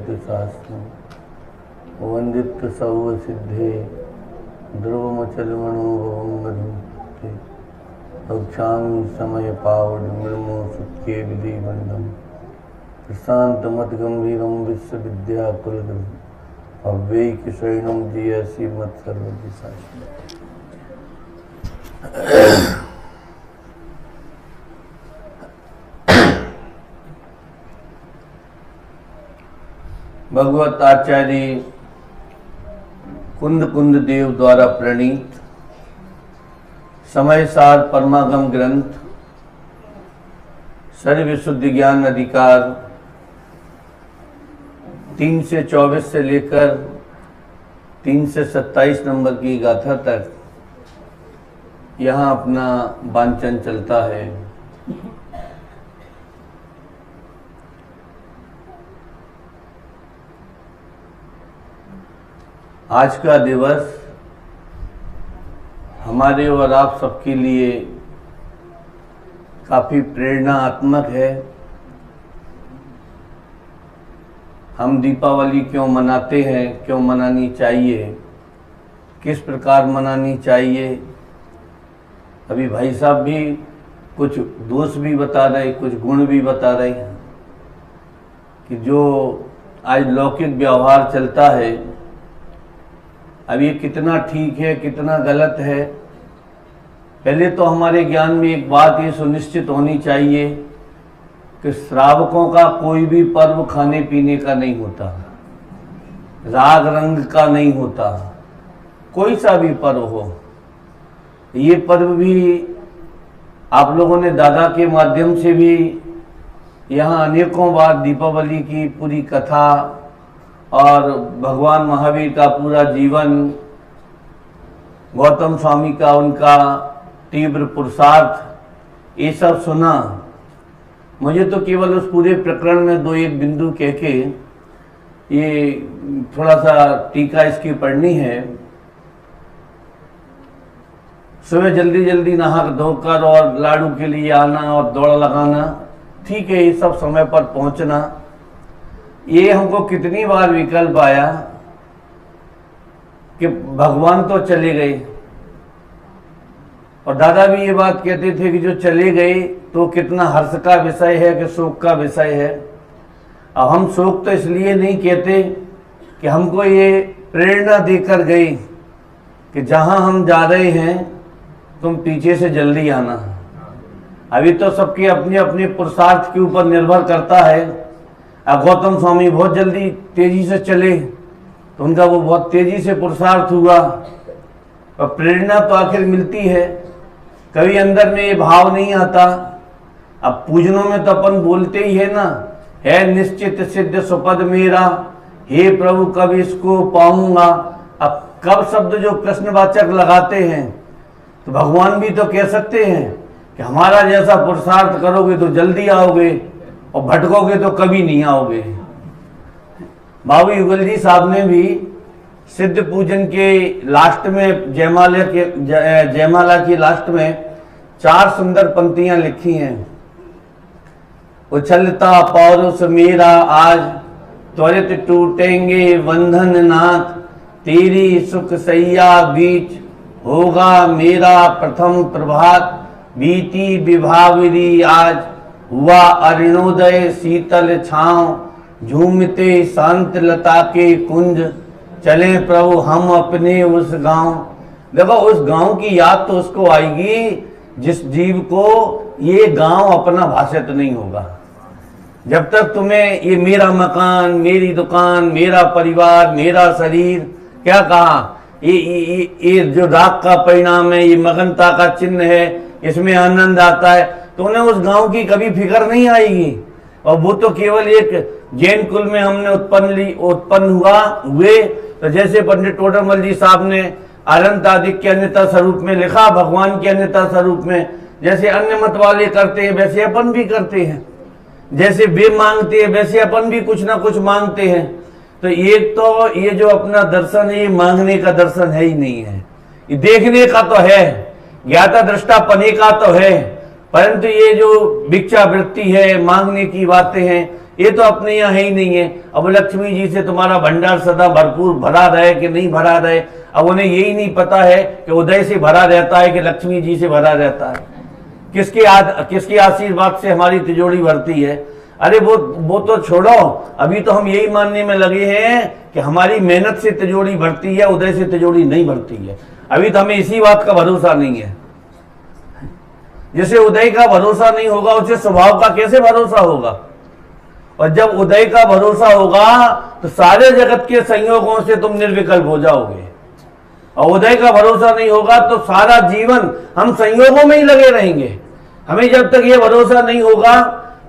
जयतु शास्त्रम् वंदित सर्व सिद्धे ध्रुवमचलमणोभवंगधुते रक्षामि समय पावड मृमो सुखे विधि बंधम प्रशांत मत गंभीरम विश्व विद्या कुलगुरु अव्ययिक शरणम जिय श्रीमत् सर्वज्ञ शास्त्री। भगवत आचार्य कुंद कुंद देव द्वारा प्रणीत समय सार परमागम ग्रंथ सर्वविशुद्ध ज्ञान अधिकार 3 से 24 से लेकर 3 से 27 नंबर की गाथा तक यहाँ अपना वांचन चलता है। आज का दिवस हमारे और आप सबके लिए काफी प्रेरणात्मक है। हम दीपावली क्यों मनाते हैं, क्यों मनानी चाहिए, किस प्रकार मनानी चाहिए। अभी भाई साहब भी कुछ दोष भी बता रहे, कुछ गुण भी बता रहे हैं कि जो आज लौकिक व्यवहार चलता है अब ये कितना ठीक है, कितना गलत है। पहले तो हमारे ज्ञान में एक बात ये सुनिश्चित होनी चाहिए कि श्रावकों का कोई भी पर्व खाने पीने का नहीं होता, राग रंग का नहीं होता, कोई सा भी पर्व हो। ये पर्व भी आप लोगों ने दादा के माध्यम से भी यहाँ अनेकों बार दीपावली की पूरी कथा और भगवान महावीर का पूरा जीवन, गौतम स्वामी का उनका तीव्र पुरुषार्थ, ये सब सुना। मुझे तो केवल उस पूरे प्रकरण में 2-1 बिंदु कह के ये थोड़ा सा टीका इसकी पढ़नी है। सुबह जल्दी जल्दी नहा धोकर और लाडू के लिए आना और दौड़ लगाना, ठीक है, ये सब समय पर पहुंचना, ये हमको कितनी बार विकल्प आया कि भगवान तो चले गए। और दादा भी ये बात कहते थे कि जो चले गए तो कितना हर्ष का विषय है कि शोक का विषय है। अब हम शोक तो इसलिए नहीं कहते कि हमको ये प्रेरणा देकर गए कि जहां हम जा रहे हैं तुम पीछे से जल्दी आना। अभी तो सबके अपने अपने पुरुषार्थ के ऊपर निर्भर करता है। अब गौतम स्वामी बहुत जल्दी तेजी से चले तो उनका वो बहुत तेजी से पुरुषार्थ हुआ और प्रेरणा तो आखिर मिलती है। कभी अंदर में ये भाव नहीं आता। अब पूजनों में तो अपन बोलते ही है ना, है निश्चित सिद्ध सुपद मेरा, हे प्रभु कब इसको पाऊंगा। अब कब शब्द जो प्रश्नवाचक लगाते हैं तो भगवान भी तो कह सकते हैं कि हमारा जैसा पुरुषार्थ करोगे तो जल्दी आओगे और भटकोगे तो कभी नहीं आओगे। बाबू युगल जी साहब ने भी सिद्ध पूजन के लास्ट में जयमाला की लास्ट में 4 सुंदर पंक्तियां लिखी हैं। उछलता पौरुष मेरा आज, त्वरित टूटेंगे बंधन नाथ, तेरी सुख सैया बीच होगा मेरा प्रथम प्रभात, बीती विभावरी आज, हुआ अरुणोदय शीतल छांव, झूमते शांत लता के कुंज, चले प्रभु हम अपने उस गांव। देखो उस गांव की याद तो उसको आएगी जिस जीव को ये गांव अपना भाषित नहीं होगा। जब तक तुम्हें ये मेरा मकान, मेरी दुकान, मेरा परिवार, मेरा शरीर, क्या कहा, ये जो राग का परिणाम है, ये मगनता का चिन्ह है, इसमें आनंद आता है, तो उन्हें उस गांव की कभी फिक्र नहीं आएगी। और वो तो केवल एक जैन कुल में हमने उत्पन्न हुए। तो जैसे पंडित टोडरमल जी साहब ने अनंत आदि के अन्यता स्वरूप में लिखा, भगवान के अन्यता स्वरूप में, जैसे अन्य मत वाले करते हैं वैसे अपन भी करते हैं, जैसे वे मांगते हैं वैसे अपन भी कुछ ना कुछ मांगते हैं। तो एक तो ये जो अपना दर्शन है ये मांगने का दर्शन है ही नहीं है, ये देखने का तो है, ज्ञाता दृष्टा पने का तो है, परंतु ये जो भिक्षा वृत्ति है, मांगने की बातें हैं, ये तो अपने यहाँ है ही नहीं है। अब लक्ष्मी जी से तुम्हारा भंडार सदा भरपूर भरा रहे कि नहीं भरा रहे, अब उन्हें यही नहीं पता है कि उदय से भरा रहता है कि लक्ष्मी जी से भरा रहता है, किसके आशीर्वाद से हमारी तिजोरी भरती है। अरे वो तो छोड़ो, अभी तो हम यही मानने में लगे हैं कि हमारी मेहनत से तिजोरी भरती है, उदय से तिजोरी नहीं भरती है। अभी तो हमें इसी बात का भरोसा नहीं है। जैसे उदय का भरोसा नहीं होगा, उसे स्वभाव का कैसे भरोसा होगा। और जब उदय का भरोसा होगा तो सारे जगत के संयोगों से तुम निर्विकल्प हो जाओगे, और उदय का भरोसा नहीं होगा तो सारा जीवन हम संयोगों में ही लगे रहेंगे। हमें जब तक ये भरोसा नहीं होगा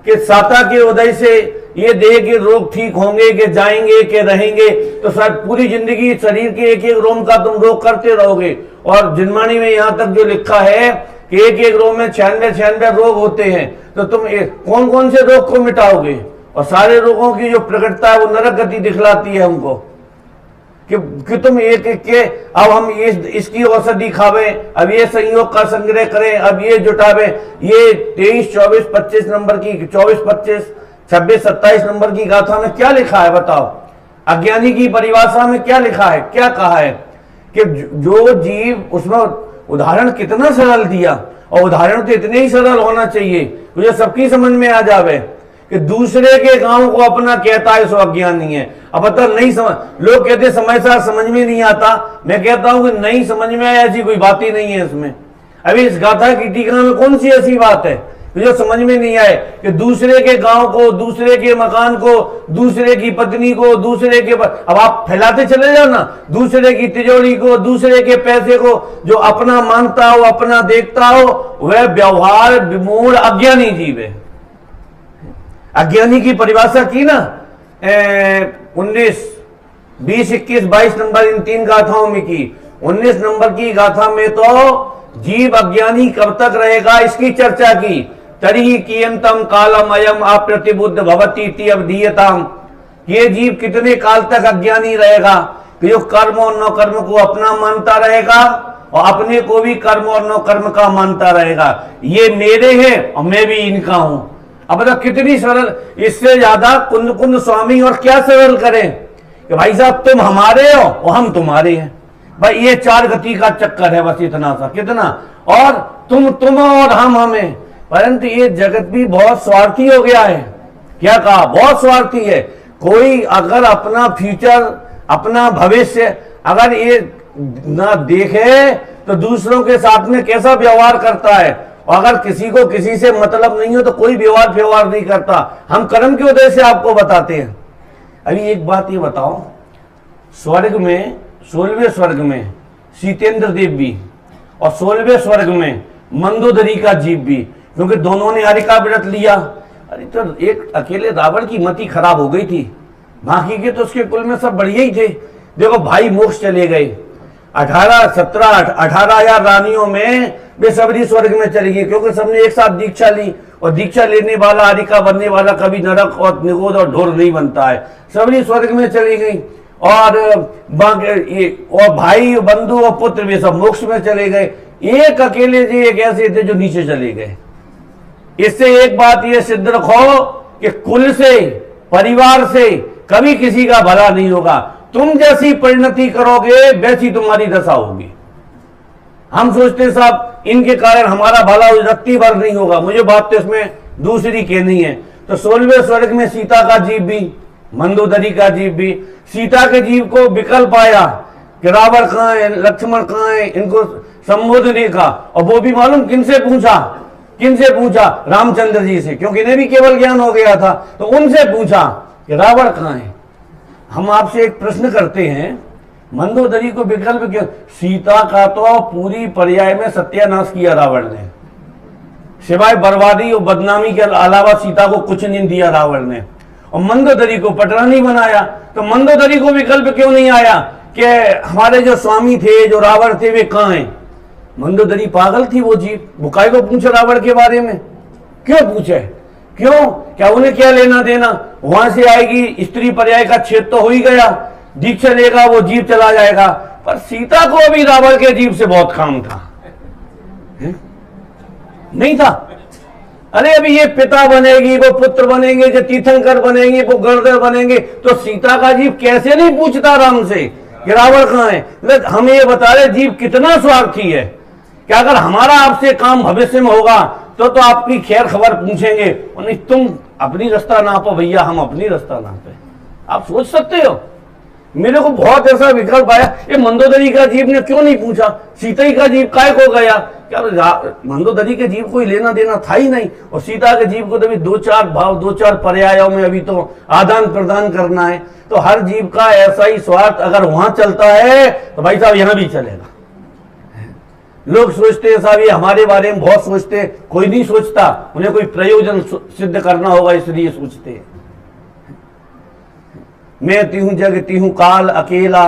कि साता के उदय से ये देह के रोग ठीक होंगे कि जाएंगे कि रहेंगे, तो शायद पूरी जिंदगी शरीर के एक एक रोग का तुम रोग करते रहोगे। और जिनवाणी में यहाँ तक जो लिखा है कि एक एक रोग में 96 रोग होते हैं, तो तुम कौन कौन से रोग को मिटाओगे। और सारे रोगों की जो प्रकटता है वो नरक गति दिखलाती है हमको कि तुम एक एक के, अब हम ये इसकी औषधि खावे, अब ये संयोग का संग्रह करें, अब ये जुटावे। ये 23, 24, 25 नंबर की 24, 25, 26, 27 नंबर की गाथा में क्या लिखा है बताओ। अज्ञानी की परिभाषा में क्या लिखा है, क्या कहा है कि जो जीव, उसमें उदाहरण कितना सरल दिया, और उदाहरण तो इतने ही सरल होना चाहिए मुझे सबकी समझ में आ जावे कि दूसरे के गांव को अपना कहता है सो अज्ञानी है। अब पता नहीं समझ, लोग कहते समय सार समझ में नहीं आता, मैं कहता हूं कि नहीं समझ में आया ऐसी कोई बात ही नहीं है इसमें। अभी इस गाथा की टीका में कौन सी ऐसी बात है जो समझ में नहीं आए कि दूसरे के गांव को, दूसरे के मकान को, दूसरे की पत्नी को, दूसरे के अब आप फैलाते चले जाओ ना, दूसरे की तिजोरी को, दूसरे के पैसे को। जो अपना मानता हो, अपना देखता हो, वह व्यवहार विमूढ़ अज्ञानी जीव है। अज्ञानी की परिभाषा की ना 19, 20, 21, 22 नंबर इन 3 गाथाओं में की। 19 नंबर की गाथा में तो जीव अज्ञानी कब तक रहेगा इसकी चर्चा की। तरी कियंतम कालम अयम अप्रतिबुद्ध भवती इति अवधीयताम। ये जीव कितने काल तक अज्ञानी रहेगा कि जो कर्म और न कर्म को अपना मानता रहेगा और अपने को भी कर्म और न कर्म का मानता रहेगा। ये मेरे हैं और मैं भी इनका हूं। अब मतलब कितनी सरल, इससे ज्यादा कुंद कुंद स्वामी और क्या सरल करें कि भाई साहब तुम हमारे हो और हम तुम्हारे हैं। भाई ये 4 गति का चक्कर है, बस इतना सा, कितना, और तुम और हम हमें। परंतु ये जगत भी बहुत स्वार्थी हो गया है। क्या कहा, बहुत स्वार्थी है। कोई अगर अपना फ्यूचर, अपना भविष्य अगर ये ना देखे तो दूसरों के साथ में कैसा व्यवहार करता है। और अगर किसी को किसी से मतलब नहीं हो तो कोई व्यवहार नहीं करता। हम कर्म के उदय से आपको बताते हैं। अभी एक बात ये बताओ, स्वर्ग में 16वें स्वर्ग में सीतेंद्र देव भी और 16वें स्वर्ग में मंदोदरी का जीव भी, क्योंकि दोनों ने हरि का व्रत लिया। अरे तो एक अकेले रावण की मति खराब हो गई थी, बाकी के तो उसके कुल में सब बढ़िया ही थे। देखो भाई मोक्ष चले गए, 18,000 रानियों में वे सबरी स्वर्ग में चली गई, क्योंकि सबने एक साथ दीक्षा ली। और दीक्षा लेने वाला, हरि का बनने वाला कभी नरक और निगोद और ढोर नहीं बनता है। सबरी स्वर्ग में चली गई और भाई, बंधु और पुत्र वे सब मोक्ष में चले गए। एक अकेले जी एक ऐसे थे जो नीचे चले गए। इससे एक बात ये सिद्ध रखो कि कुल से, परिवार से कभी किसी का भला नहीं होगा। तुम जैसी परिणति करोगे वैसी तुम्हारी दशा होगी। हम सोचते साहब इनके कारण हमारा भला रत्ती भर नहीं होगा, मुझे बात तो इसमें दूसरी कहनी है। तो 16वें स्वर्ग में सीता का जीव भी, मंदोदरी का जीव भी। सीता के जीव को विकल्प आया कि रावण कहाँ है, लक्ष्मण कहाँ है, इनको संबोधने का। और वो भी मालूम किनसे पूछा, रामचंद्र जी से, क्योंकि इन्हें भी केवल ज्ञान हो गया था। तो उनसे पूछा कि रावण कहाँ है। हम आपसे एक प्रश्न करते हैं, मंदोदरी को विकल्प क्यों? सीता का तो पूरी पर्याय में सत्यानाश किया रावण ने, सिवाय बर्बादी और बदनामी के अलावा सीता को कुछ नहीं दिया रावण ने। और मंदोदरी को पटरानी बनाया। तो मंदोदरी को विकल्प क्यों नहीं आया कि हमारे जो स्वामी थे, जो रावण थे, वे कहाँ हैं? मंदोदरी पागल थी वो जीव, बुकाई को पूछे रावण के बारे में। क्यों पूछे, क्यों, क्या उन्हें क्या लेना देना? वहां से आएगी स्त्री पर्याय का छेद तो हो ही गया, दीक्षा लेगा वो जीव चला जाएगा। पर सीता को भी रावण के जीव से बहुत काम था, नहीं था? अरे अभी ये पिता बनेगी, वो पुत्र बनेंगे, जो तीर्थंकर बनेंगे, वो गणधर बनेंगे, तो सीता का जीव कैसे नहीं पूछता राम से कि रावण कहाँ है। हम ये बता रहे जीव कितना स्वार्थी है कि अगर हमारा आपसे काम भविष्य में होगा तो आपकी खैर खबर पूछेंगे, और नहीं तुम अपनी रास्ता नापो भैया, हम अपनी रास्ता नापे। आप सोच सकते हो। मेरे को बहुत ऐसा विकल्प आया, ये मंदोदरी का जीव ने क्यों नहीं पूछा, सीता का जीव काय को गया, क्या मंदोदरी के जीव कोई लेना देना था ही नहीं, और सीता के जीव को तो अभी दो चार भाव, दो चार पर्यायों में अभी तो आदान प्रदान करना है। तो हर जीव का ऐसा ही स्वार्थ अगर वहां चलता है तो भाई साहब यहां भी चलेगा। लोग सोचते हैं साहब ये हमारे बारे में बहुत सोचते हैं, कोई नहीं सोचता, उन्हें कोई प्रयोजन सिद्ध करना होगा इसलिए सोचते हैं। मैं तिहूं जग तिहूं काल अकेला,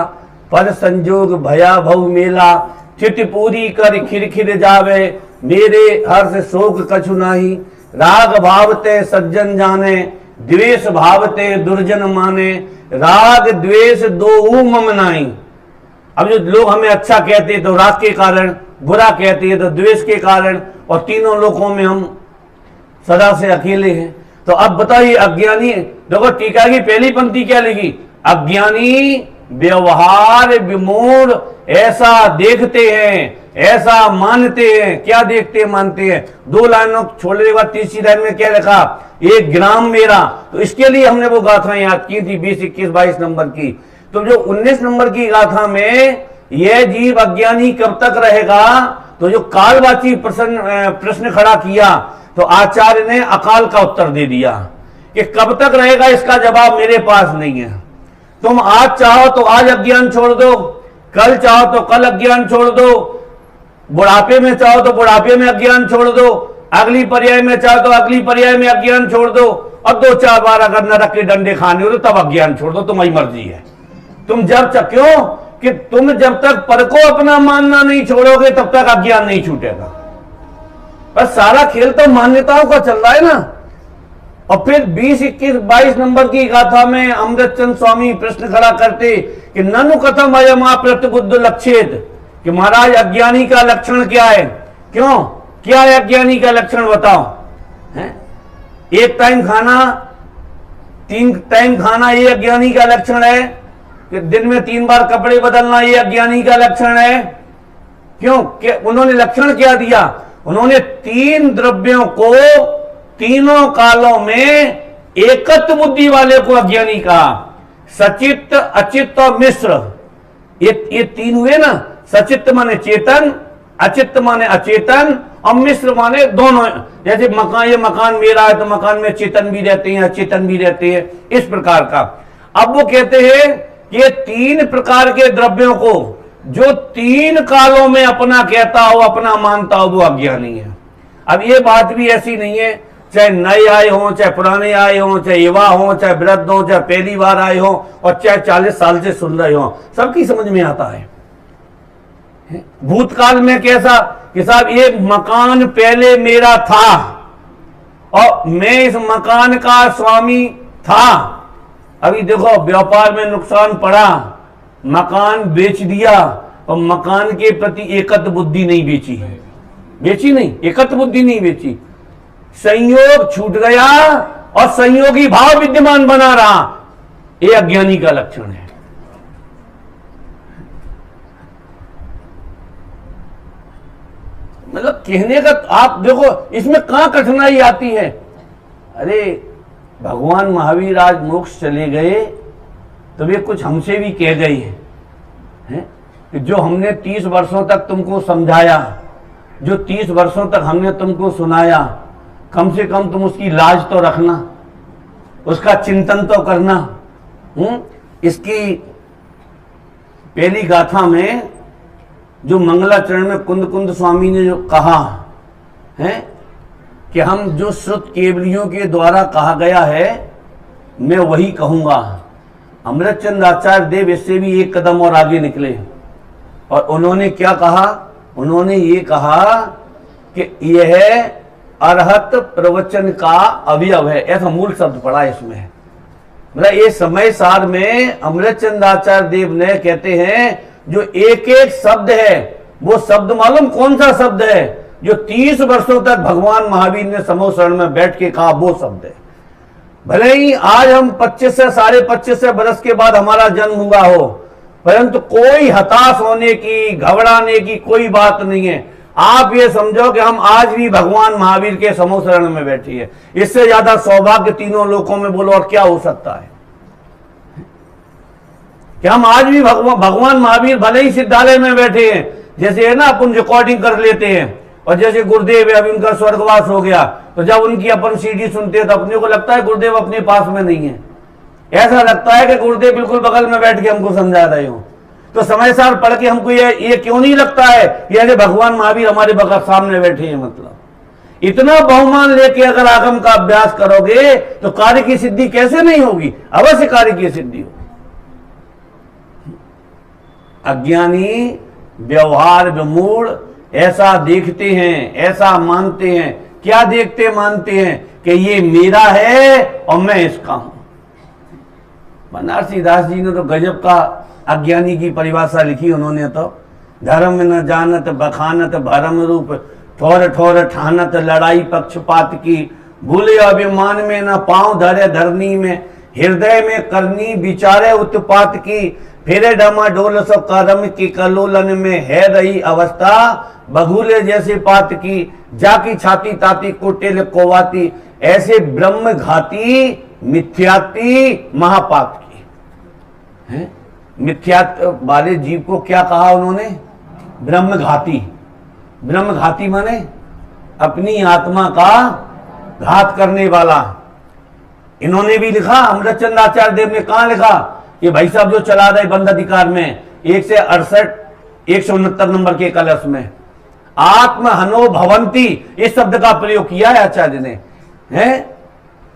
पर संजोग भया भव मेला, चित पूरी कर खिर खिर जावे, मेरे हर्ष शोक कछु नाही, राग भावते सज्जन जाने, द्वेष भावते दुर्जन माने, राग द्वेष दो मम नाही। अब जो लोग हमें अच्छा कहते हैं तो राग के कारण, बुरा कहते हैं तो द्वेष के कारण, और तीनों लोगों में हम सदा से अकेले हैं। तो अब बताइए अज्ञानी, देखो टीका की पहली पंक्ति क्या लिखी, अज्ञानी व्यवहार विमूढ़ ऐसा देखते हैं, ऐसा मानते हैं। क्या देखते हैं मानते हैं, दो लाइनों छोड़ने के बाद तीसरी लाइन में क्या लिखा, एक ग्राम मेरा। तो इसके लिए हमने वो गाथा याद की थी 20, 21, 22 नंबर की। तो जो 19 नंबर की गाथा में यह जीव अज्ञानी कब तक रहेगा, तो जो कालवाची प्रश्न खड़ा किया तो आचार्य ने अकाल का उत्तर दे दिया कि कब तक रहेगा, इसका जवाब मेरे पास नहीं है। तुम आज चाहो तो आज अज्ञान छोड़ दो, कल चाहो तो कल अज्ञान छोड़ दो, बुढ़ापे में चाहो तो बुढ़ापे में अज्ञान छोड़ दो, अगली पर्याय में चाहो तो अगली पर्याय में अज्ञान छोड़ दो, और 2-4 बार अगर नरक के डंडे खाने हो तो तब अज्ञान छोड़ दो, तुम्हारी मर्जी है। तुम जब क्यों कि तुम जब तक पर को अपना मानना नहीं छोड़ोगे तब तक अज्ञान नहीं छूटेगा। बस सारा खेल तो मान्यताओं का चल रहा है ना। और फिर 20, 21, 22 नंबर की गाथा में अमृतचंद स्वामी प्रश्न खड़ा करते कि ननु कथम अयम प्रत्यबुद्ध लक्षित, कि महाराज अज्ञानी का लक्षण क्या है, क्यों क्या है अज्ञानी का लक्षण बताओ। है? एक टाइम खाना, 3 टाइम खाना ये अज्ञानी का लक्षण है, कि दिन में 3 बार कपड़े बदलना ये अज्ञानी का लक्षण है। क्यों, उन्होंने लक्षण क्या दिया, उन्होंने 3 द्रव्यों को तीनों कालों में एकत्व बुद्धि वाले को अज्ञानी कहा। सचित्त, अचित्त और मिश्र, ये 3 हुए ना। सचित्त माने चेतन, अचित्त माने अचेतन, और मिश्र माने दोनों। जैसे मकान, ये मकान मेरा है तो मकान में चेतन भी रहते हैं अचेतन भी रहते हैं, इस प्रकार का। अब वो कहते हैं कि ये 3 प्रकार के द्रव्यों को जो 3 कालों में अपना कहता हो, अपना मानता हो, वो अज्ञानी है। अब ये बात भी ऐसी नहीं है, चाहे नए आए हों, चाहे पुराने आए हों, चाहे युवा हों, चाहे वृद्ध हों, चाहे पहली बार आए हों, और चाहे 40 साल से सुन रहे हों, सबकी समझ में आता है। भूतकाल में कैसा कि साहब ये मकान पहले मेरा था और मैं इस मकान का स्वामी था। अभी देखो व्यापार में नुकसान पड़ा, मकान बेच दिया, और मकान के प्रति एकत्व बुद्धि नहीं बेची है, बेची नहीं, एकत्व बुद्धि नहीं बेची। संयोग छूट गया और संयोगी भाव विद्यमान बना रहा, ये अज्ञानी का लक्षण है। मतलब कहने का आप देखो इसमें कहां कठिनाई आती है। अरे भगवान महावीर आज मोक्ष चले गए तो वे कुछ हमसे भी कह गए हैं कि जो हमने 30 वर्षों तक तुमको समझाया, जो 30 वर्षों तक हमने तुमको सुनाया, कम से कम तुम उसकी लाज तो रखना, उसका चिंतन तो करना। इसकी पहली गाथा में जो मंगलाचरण में कुंद कुंद स्वामी ने जो कहा है कि हम जो श्रुत केवलियों के द्वारा कहा गया है मैं वही कहूंगा। अमृतचंद आचार्य देव इससे भी एक कदम और आगे निकले और उन्होंने क्या कहा, उन्होंने ये कहा कि यह अरहत प्रवचन का अवयव है, ऐसा मूल शब्द पड़ा इसमें। मतलब ये समय सार में अमृतचंद आचार्य देव ने कहते हैं जो एक एक शब्द है वो शब्द मालूम कौन सा शब्द है, जो 30 वर्षों तक भगवान महावीर ने समूह शरण में बैठ के कहा वो शब्द है। भले ही आज हम 25 से 25.5 वर्ष के बाद हमारा जन्म हुआ हो, परंतु कोई हताश होने की, घबराने की कोई बात नहीं है। आप ये समझो कि हम आज भी भगवान महावीर के समूह शरण में बैठे हैं। इससे ज्यादा सौभाग्य तीनों लोकों में बोलो और क्या हो सकता है कि हम आज भी भगवान महावीर भले ही सिद्धालय में बैठे हैं, जैसे है ना अपन रिकॉर्डिंग कर लेते हैं, और जैसे गुरुदेव है अभी उनका स्वर्गवास हो गया, तो जब उनकी अपन सीडी सुनते हैं तो अपने को लगता है गुरुदेव अपने पास में नहीं है, ऐसा लगता है कि गुरुदेव बिल्कुल बगल में बैठ के हमको समझा रहे हो। तो समय सार पढ़ के हमको ये क्यों नहीं लगता है कि भगवान महावीर हमारे बगल सामने बैठे हैं। मतलब इतना बहुमान लेके अगर आगम का अभ्यास करोगे तो कार्य की सिद्धि कैसे नहीं होगी, अवश्य कार्य की सिद्धि होगी। अज्ञानी व्यवहार विमूढ़ ऐसा देखते हैं, ऐसा मानते हैं। क्या देखते मानते हैं कि ये मेरा है और मैं इसका हूं। बनारसी दास जी ने तो गजब का अज्ञानी की परिभाषा लिखी उन्होंने तो, धर्म न जानत बखानत भरम रूप, ठोर ठोर ठानत लड़ाई पक्षपात की, भूले अभिमान में न पांव धरे धरनी में, हृदय में करनी विचारे उत्पात की, फिरे डमाडोल सो कर्म की कलोलन में है रही अवस्था, बघूले जैसे पात की, जाकी छाती ताती कुटिल कोवाती, ऐसे ब्रह्म घाती मिथ्याती महापात की है। मिथ्यात वाले जीव को क्या कहा उन्होंने? ब्रह्मघाती। ब्रह्मघाती माने अपनी आत्मा का घात करने वाला। इन्होंने भी लिखा, अमृतचंद आचार्य देव ने कहा लिखा, ये भाई साहब जो चला रहे बंद अधिकार में 168-169 नंबर के कलश में, आत्म हनो भवंती इस शब्द का प्रयोग किया है आचार्य ने, है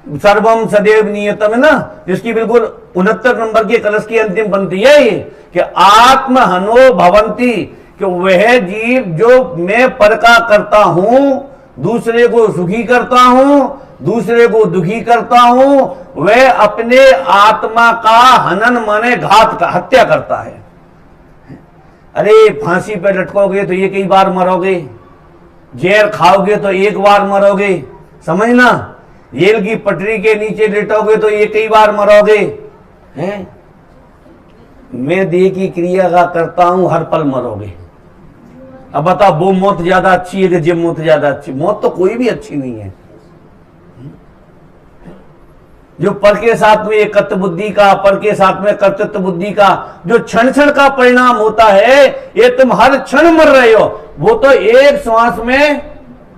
सर्वम सदैव नियतम है ना, जिसकी बिल्कुल 69 नंबर के कलश की अंतिम पंक्ति है ये कि आत्म हनो भवंती, कि वह जीव जो मैं पर का करता हूं, दूसरे को सुखी करता हूं, दूसरे को दुखी करता हूं, वह अपने आत्मा का हनन माने घात का हत्या करता है। अरे फांसी पर लटकोगे तो ये कई बार मरोगे, जहर खाओगे तो एक बार मरोगे, समझना, रेल की पटरी के नीचे लेटोगे तो ये कई बार मरोगे, हैं? मैं देह की क्रिया का करता हूं, हर पल मरोगे। अब बता वो मौत ज्यादा अच्छी है कि ये मौत ज्यादा अच्छी? मौत तो कोई भी अच्छी नहीं है। जो पर के साथ में एकत्व बुद्धि का, पर के साथ में कर्तृत्व बुद्धि का जो क्षण क्षण का परिणाम होता है, ये तुम हर क्षण मर रहे हो, वो तो एक श्वास में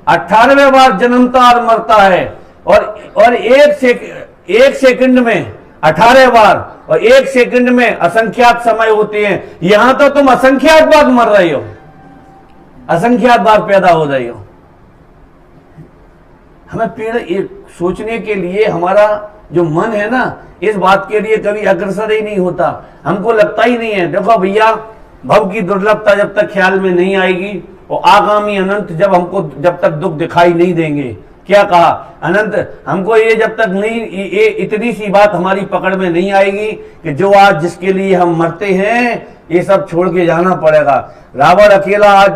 18वें बार जन्मता और मरता है, और एक सेकंड में 18 बार, और एक सेकंड में असंख्यात समय होते हैं। यहां तो तुम असंख्यात बार मर रहे हो, असंख्यात बार पैदा हो रहे हो। हमें पेड़ एक सोचने के लिए हमारा जो मन है ना, इस बात के लिए कभी अग्रसर ही नहीं होता, हमको लगता ही नहीं है। देखो भैया, भव की दुर्लभता जब तक ख्याल में नहीं आएगी, और आगामी अनंत जब तक दुख दिखाई नहीं देंगे, क्या कहा अनंत, हमको ये जब तक नहीं, ये इतनी सी बात हमारी पकड़ में नहीं आएगी कि जो आज जिसके लिए हम मरते हैं ये सब छोड़ के जाना पड़ेगा। रावण अकेला आज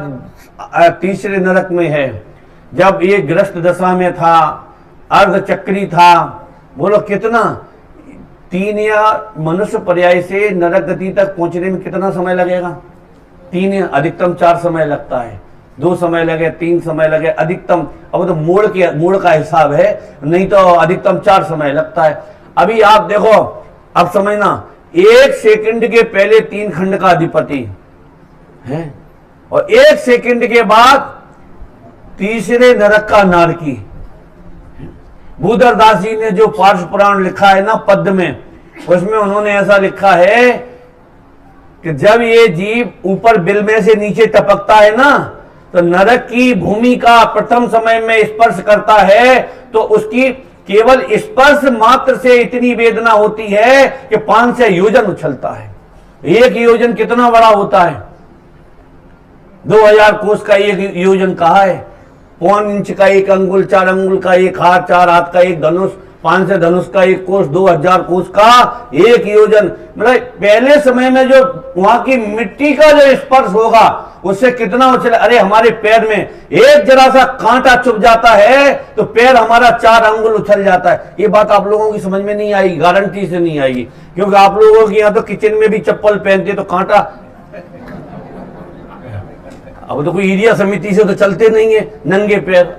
तीसरे नरक में है, जब ये ग्रस्त दशा में था, अर्धचक्री था, बोलो कितना, 3 या मनुष्य पर्याय से नरक गति तक पहुंचने में कितना समय लगेगा? 3 अधिकतम 4 समय लगता है, 2 समय लगे, 3 समय लगे अधिकतम। अब तो मोड़ का हिसाब है, नहीं तो अधिकतम 4 समय लगता है। अभी आप देखो, अब समझना, 1 सेकंड के पहले 3 खंड का अधिपति है, और 1 सेकंड के बाद तीसरे नरक का नारकी। भूधर दास जी ने जो पार्श पुराण लिखा है ना पद्य में, उसमें उन्होंने ऐसा लिखा है कि जब ये जीव ऊपर बिल में से नीचे टपकता है ना, तो नरक की भूमि का प्रथम समय में स्पर्श करता है, तो उसकी केवल स्पर्श मात्र से इतनी वेदना होती है कि 500 योजन उछलता है। 1 योजन कितना बड़ा होता है? 2000 कोस का 1 योजन कहा है, 1.25 इंच का 1 अंगुल, 4 अंगुल का 1 हाथ, 4 हाथ का 1 धनुष, 5 से धनुष का 1 कोष, 2000 कोष का 1 योजन। मतलब पहले समय में जो वहां की मिट्टी का जो स्पर्श होगा उससे कितना उछल। अरे हमारे पैर में एक जरा सा कांटा चुभ जाता है तो पैर हमारा 4 अंगुल उछल जाता है। ये बात आप लोगों की समझ में नहीं आई, गारंटी से नहीं आएगी, क्योंकि आप लोगों के यहाँ तो किचन में भी चप्पल पहनते तो कांटा, अब तो कोई एरिया समिति से तो चलते नहीं है नंगे पैर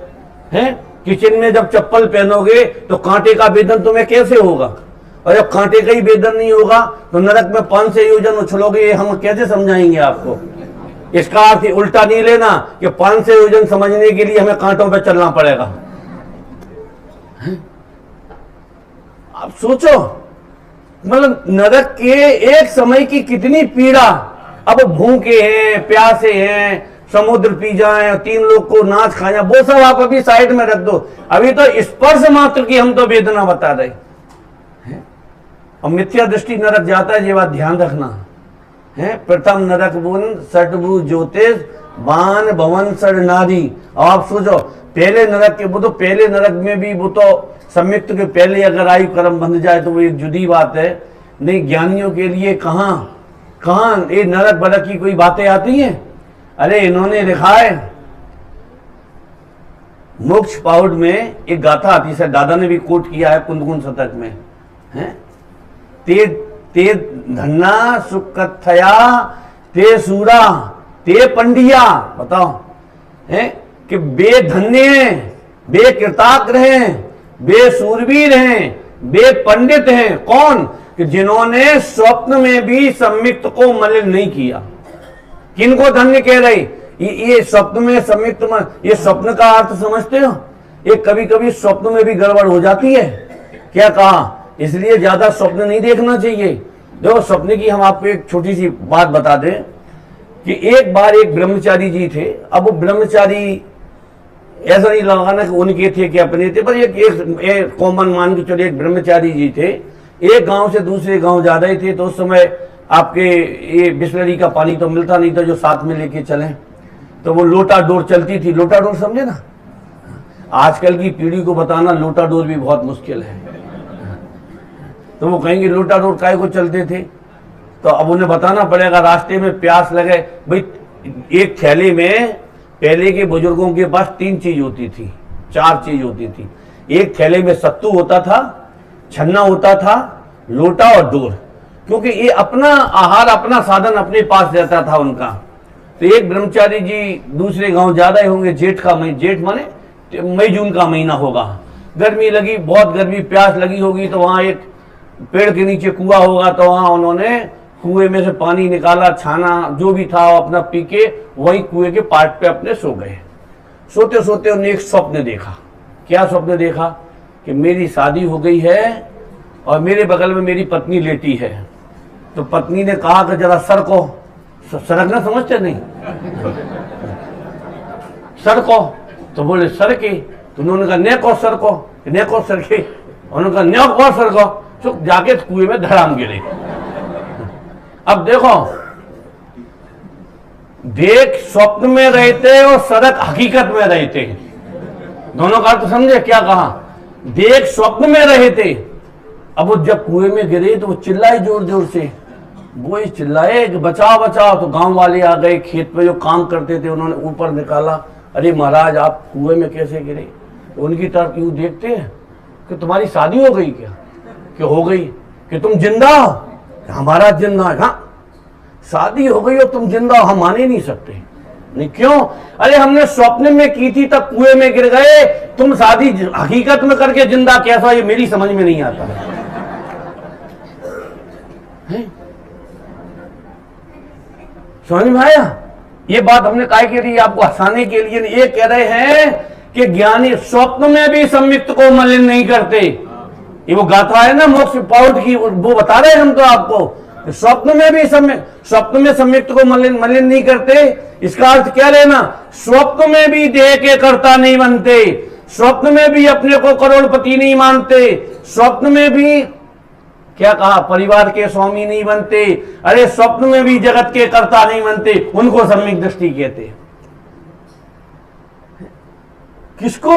हैं। किचन में जब चप्पल पहनोगे तो कांटे का वेदन तुम्हें कैसे होगा, और जब कांटे का ही वेदन नहीं होगा तो नरक में 5 से योजन उछलोगे, ये हम कैसे समझाएंगे आपको। इसका अर्थ उल्टा नहीं लेना कि 5 से योजन समझने के लिए हमें कांटों पे चलना पड़ेगा। आप सोचो, मतलब नरक के एक समय की कितनी पीड़ा। अब भूखे हैं, प्यासे हैं, समुद्र पी जाए, 3 लोग को नाच खाया, वो सब आप अभी साइड में रख दो। अभी तो स्पर्श मात्र की हम तो वेदना बता रहे हैं। और मिथ्या दृष्टि नरक जाता है, ये बात ध्यान रखना है। प्रथम नरक बुन सटभु ज्योतिष बान भवन सर नारी। आप सोचो पहले नरक के, वो तो पहले नरक में भी वो तो संयुक्त के पहले अगर आयु कर्म बंध जाए तो वो एक जुदी बात है। नहीं, ज्ञानियों के लिए कहाँ ये नरक बरक की कोई बातें आती हैं। अरे इन्होंने लिखा है मोक्ष पाउड में एक गाथा आती है, दादा ने भी कोट किया है कुंदकुंद शतक में है। ते धन्ना सुकथया ते सूरा ते पंडिया। बताओ है कि बेधन्य हैं, बेकृताग्र हैं, बेसूरवीर हैं, बेपंडित हैं। कौन? कि जिन्होंने स्वप्न में भी संयुक्त को मलिन नहीं किया। किनको धन्य कह रहे? ये स्वप्न में संयुक्त में, ये स्वप्न का अर्थ समझते हो? ये कभी कभी स्वप्न में भी गड़बड़ हो जाती है। क्या कहा? इसलिए ज्यादा स्वप्न नहीं देखना चाहिए। देखो स्वप्न की हम आपको एक छोटी सी बात बता दें कि एक बार एक ब्रह्मचारी जी थे। अब वो ब्रह्मचारी ऐसा नहीं लगाना कि उनके थे कि अपने थे, पर एक कॉमन मान के चलो एक ब्रह्मचारी जी थे। एक गांव से दूसरे गांव जा रहे थे, तो उस समय आपके ये बिस्लरी का पानी तो मिलता नहीं था जो साथ में लेके चले, तो वो लोटा डोर चलती थी। लोटा डोर समझे ना? आजकल की पीढ़ी को बताना लोटा डोर भी बहुत मुश्किल है। तो वो कहेंगे लोटा डोर काहे को चलते थे, तो अब उन्हें बताना पड़ेगा। रास्ते में प्यास लगे भाई, एक थैले में पहले के बुजुर्गों के पास 3 चीज होती थी, 4 चीज होती थी। एक थैले में सत्तू होता था, छन्ना होता था, लोटा और डोर, क्योंकि ये अपना आहार अपना साधन अपने पास रहता था उनका। तो एक ब्रह्मचारी जी दूसरे गांव जा रहे होंगे, जेठ माने मई जून का महीना होगा, गर्मी लगी, बहुत गर्मी, प्यास लगी होगी, तो वहां एक पेड़ के नीचे कुआं होगा, तो वहां उन्होंने कुएं में से पानी निकाला, छाना जो भी था वो अपना पी के वही कुएं के पाट पे अपने सो गए। सोते सोते उन्होंने एक स्वप्न देखा। क्या स्वप्न देखा? कि मेरी शादी हो गई है और मेरे बगल में मेरी पत्नी लेटी है। तो पत्नी ने कहा कि जरा सर को, सरकना समझते नहीं, सर को, तो बोले सर के, तो उन्होंने कहा नेको सर को, नेको सर के, उन्होंने कहा न्योक और सर को, तो जाके कुएं में धड़ाम गिरे। अब देखो, देख स्वप्न में रहते और सड़क हकीकत में रहते, दोनों का तो समझे क्या कहा? देख स्वप्न में रहे थे, अब वो जब कुएं में गिरे तो वो चिल्लाए जोर जोर से, वो चिल्लाए कि बचाओ बचाओ। तो गांव वाले आ गए, खेत पे जो काम करते थे उन्होंने ऊपर निकाला, अरे महाराज आप कुएं में कैसे गिरे? तो उनकी तरफ यूं देखते हैं कि तुम्हारी शादी हो गई क्या? कि हो गई। कि तुम जिंदा हो? हमारा जिंदा है। हाँ, शादी हो गई और तुम जिंदा हो? हम माने नहीं सकते। नहीं, क्यों? अरे हमने स्वप्न में की थी तब कुएं में गिर गए, तुम शादी हकीकत में करके जिंदा कैसा? ये मेरी समझ में नहीं आता है। समझ में आया? ये बात हमने काय के लिए आपको हंसाने के लिए ये कह रहे हैं कि ज्ञानी स्वप्न में भी संयुक्त को मलिन नहीं करते। ये वो गाथा है ना मोक्ष पाउड की, वो बता रहे हैं हम तो आपको। स्वप्न में भी स्वप्न में संयुक्त को मलिन नहीं करते। इसका अर्थ क्या लेना? स्वप्न में भी देह के कर्ता नहीं बनते, स्वप्न में भी अपने को करोड़पति नहीं मानते, स्वप्न में भी क्या कहा? परिवार के स्वामी नहीं बनते। अरे स्वप्न में भी जगत के कर्ता नहीं बनते, उनको सम्यक दृष्टि कहते। किसको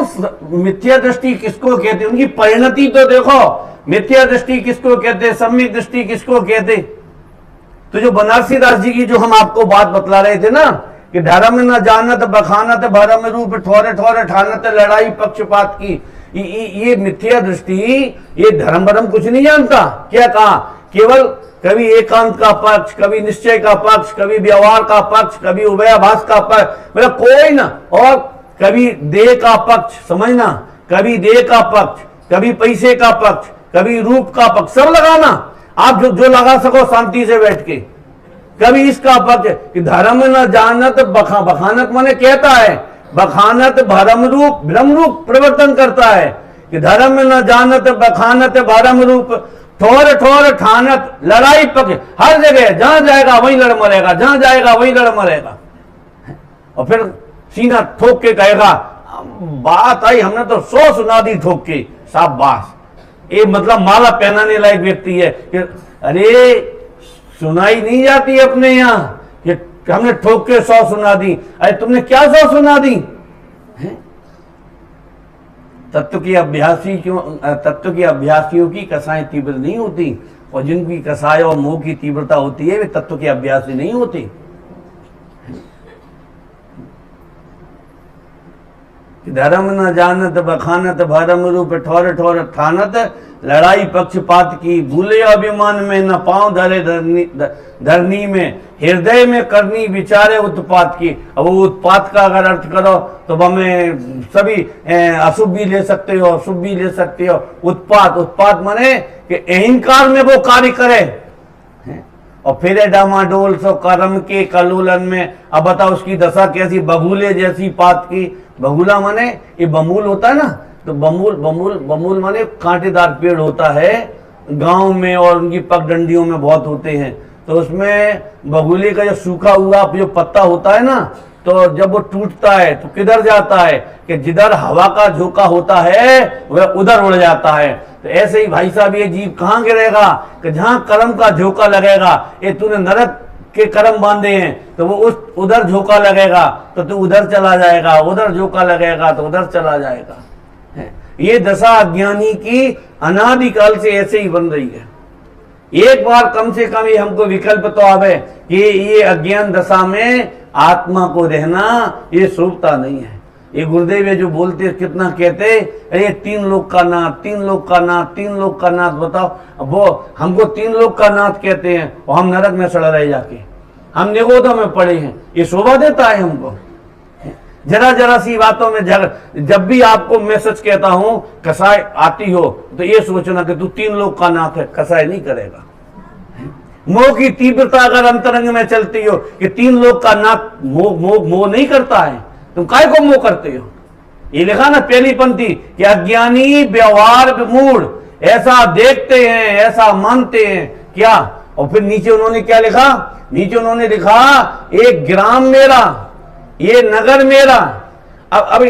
मिथ्या दृष्टि किसको कहते, उनकी परिणति तो देखो। मिथ्या दृष्टि किसको कहते, सम्यक दृष्टि किसको कहते। तो जो बनारसी दास जी की जो हम आपको बात बतला रहे थे ना कि धर्म न जानत बखानत भरम रूप ठोरे ठोरे ठानत लड़ाई पक्षपात की, ये मिथ्या दृष्टि, ये धर्म भरम कुछ नहीं जानता। क्या कहा, केवल कभी एकांत का पक्ष, कभी निश्चय का पक्ष, कभी व्यवहार का पक्ष, कभी उभयाभास का पक्ष, मतलब कोई ना, और कभी देह का पक्ष, समझना, कभी देह का पक्ष, कभी पैसे का पक्ष, कभी रूप का पक्ष, सब लगाना आप जो लगा सको शांति से बैठ के। कभी इसका पक्ष कि धर्म न जानत बखानत माने कहता है, बखानत भरम रूप, भ्रम रूप प्रवर्तन करता है कि धर्म न जानत बखानत भरम रूप ठोर ठोर ठानत लड़ाई पक्ष, हर जगह जहां जाएगा वहीं लड़ मरेगा, जहां जाएगा वहीं लड़ मरेगा। और फिर सीना ठोक के कहेगा, बात आई हमने तो 100 सुना दी ठोक के, शाबाश। ये मतलब माला पहनाने लायक व्यक्ति है कि अरे सुनाई नहीं जाती अपने यहाँ कि हमने ठोक के 100 सुना दी। अरे तुमने क्या 100 सुना दी? तत्व के अभ्यासियों की कसाएं तीव्र नहीं होती, और जिनकी कसाय और मोह की तीव्रता होती है वे तत्व के अभ्यासी नहीं होते। धर्म न जानत बखानत भरम रूप ठोर ठोर ठानत लड़ाई पक्षपात की, भूले अभिमान में न पांव धरे धरनी में, हृदय में करनी विचारे उत्पात की। अब वो उत्पात का अगर अर्थ करो तो हमें सभी अशुभ भी ले सकते हो, शुभ भी ले सकते हो। उत्पात, उत्पात माने कि अहंकार में वो कार्य करे और फिर डामाडोल सो कर्म के कलोलन में। अब बताओ उसकी दशा कैसी, बबूले जैसी पात की। बबूला माने ये बमूल होता है ना, तो बमूल माने कांटेदार पेड़ होता है गांव में, और उनकी पगडंडियों में बहुत होते हैं। तो उसमें बबूले का जो सूखा हुआ जो पत्ता होता है ना, तो जब वो टूटता है तो किधर जाता है कि जिधर हवा का झोंका होता है वह उधर उड़ जाता है। तो ऐसे ही भाई साहब ये जीव कहाँ गिरेगा कि जहां कर्म का झोंका लगेगा। ये तूने नरक के कर्म बांधे हैं तो वो उधर झोंका लगेगा तो तू उधर चला जाएगा, उधर झोंका लगेगा तो उधर चला जाएगा। ये दशा अज्ञानी की अनादिकाल से ऐसे ही बन रही है। एक बार कम से कम ये हमको विकल्प तो आवे कि ये अज्ञान दशा में आत्मा को रहना ये शोभता नहीं है। ये गुरुदेव ये जो बोलते कितना कहते, अरे 3 लोक का नाथ, 3 लोक का नाथ, 3 लोक का नाथ। बताओ वो हमको 3 लोक का नाथ कहते हैं और हम नरक में सड़ रहे जाके, हम निगोदा में पड़े हैं। ये शोभा देता है हमको? जरा जरा सी बातों में जब भी आपको मैं सच कहता हूं कसाय आती हो तो ये सोचना कि तू 3 लोक का नाथ है, कसाय नहीं करेगा। मोह की तीव्रता अगर अंतरंग में चलती हो कि 3 लोक का नाथ, मोह नहीं करता है, तुम काय को मोह करते हो? ये लिखा ना पहली पंक्ति कि अज्ञानी व्यवहार विमूढ़, ऐसा देखते हैं, ऐसा मानते हैं क्या। और फिर नीचे उन्होंने क्या लिखा, नीचे उन्होंने लिखा एक ग्राम मेरा, ये नगर मेरा। अब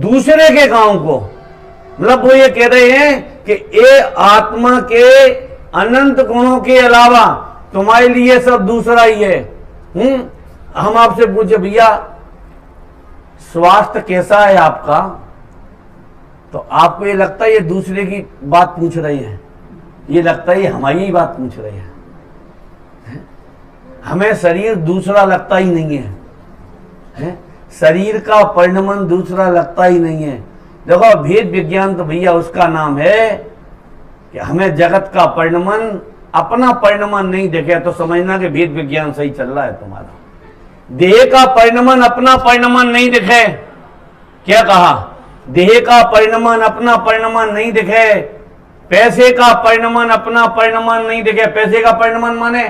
दूसरे के गांव को, मतलब वो ये कह रहे हैं कि ये आत्मा के अनंत गुणों के अलावा तुम्हारे लिए सब दूसरा ही है। हम आपसे पूछे भैया स्वास्थ्य कैसा है आपका, तो आपको ये लगता है ये दूसरे की बात पूछ रहे हैं, ये लगता है ये हमारी ही बात पूछ रहे हैं। हमें शरीर दूसरा लगता ही नहीं है, शरीर का परिणमन दूसरा लगता ही नहीं है। देखो भेद विज्ञान तो भैया उसका नाम है कि हमें जगत का परिणमन अपना परिणमन नहीं दिखे तो समझना कि भेद विज्ञान सही चल रहा है तुम्हारा। देह का परिणमन अपना परिणमन नहीं दिखे, क्या कहा, देह का परिणमन अपना परिणमन नहीं दिखे, पैसे का परिणमन अपना परिणमन नहीं दिखे। पैसे का परिणमन माने